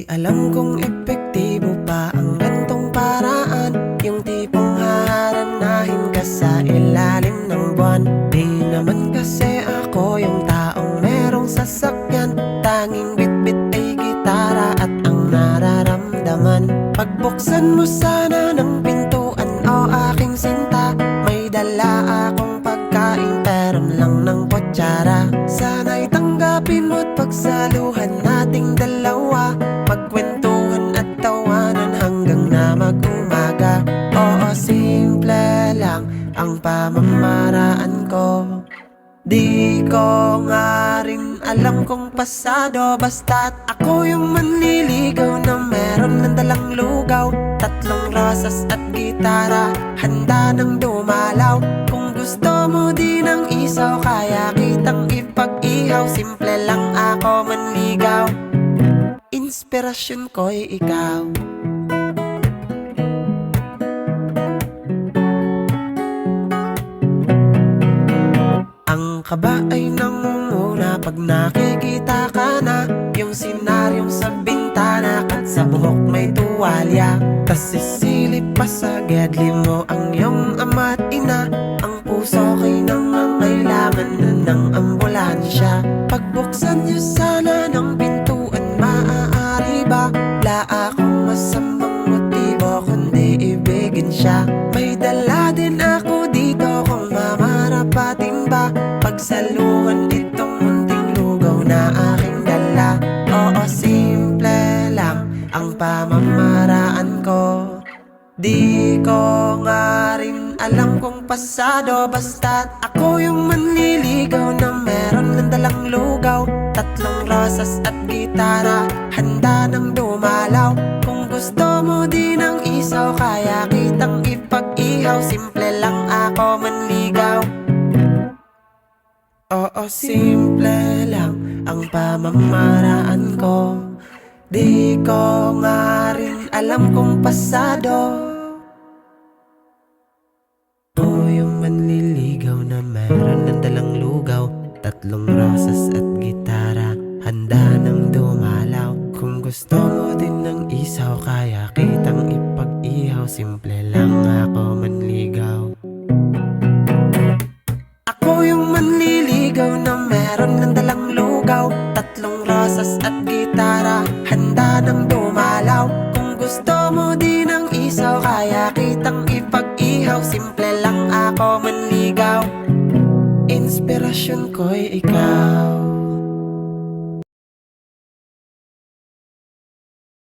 Di alam kung epektibo pa ang gantong paraan, yung tipong haharanahin ka sa ilalim ng buwan. Di naman kasi ako yung taong merong sasakyan, tanging bitbit ay gitara at ang nararamdaman. Pagbuksan mo sana ng pintuan, o aking sinta, may dala akong pagkain, peron lang ng kutsara. Sana'y tanggapin mo't pagsaluhan nating dalawa, pagkwentuhan at tawanan hanggang na mag-umaga. Oo, simple lang ang pamamaraan ko. Di ko nga rin alam kung pasado, basta't ako yung manliligaw na meron ng dalang lugaw, tatlong rosas at gitara, handa nang dumalaw. Kung gusto mo din ng isaw, kaya kitang ipag-ihaw. Simple lang ako manligaw, inspirasyon ko'y ikaw. Ang kaba ay nangunguna pag nakikita ka na, yung senaryong sa bintana at sa buhok may tuwalya. Tas sisilip pa sa gedli mo ang iyong ama at ina, ang puso ko'y nangangailangan na ng ambulansya. Pagbuksan niyo sana ng pintuan, maaari ba? Wala akong masamang motibo kundi ibigin siya. May dala din ako dito kung mamarapatin ba, pagsaluhan itong munting lugaw na aking dala. Oo, simple lang ang pamamaraan ko. Di ko nga rin alam kung pasado, basta't ako yung manliligaw na meron ng dalang lugaw, tatlong rosas at gitara, handa nang dumalaw. Kung gusto mo din ng isaw, kaya kitang ipag-ihaw. Simple lang ako manligaw. Oo, simple lang ang pamamaraan ko. Di ko nga rin alam kung pasado. Ako yung manliligaw na meron ng dalang lugaw, tatlong rosas at gitara, handa nang dumalaw. Kung gusto mo din ng isaw, kaya kitang ipag-ihaw. Simple lang ako manligaw. Ako yung manliligaw na meron ng dalang lugaw, tatlong rosas at gitara, handa nang dumalaw. Kung gusto mo din ng isaw, kaya kitang ipag-ihaw. Simple lang ako manligaw, inspirasyon ko'y ikaw.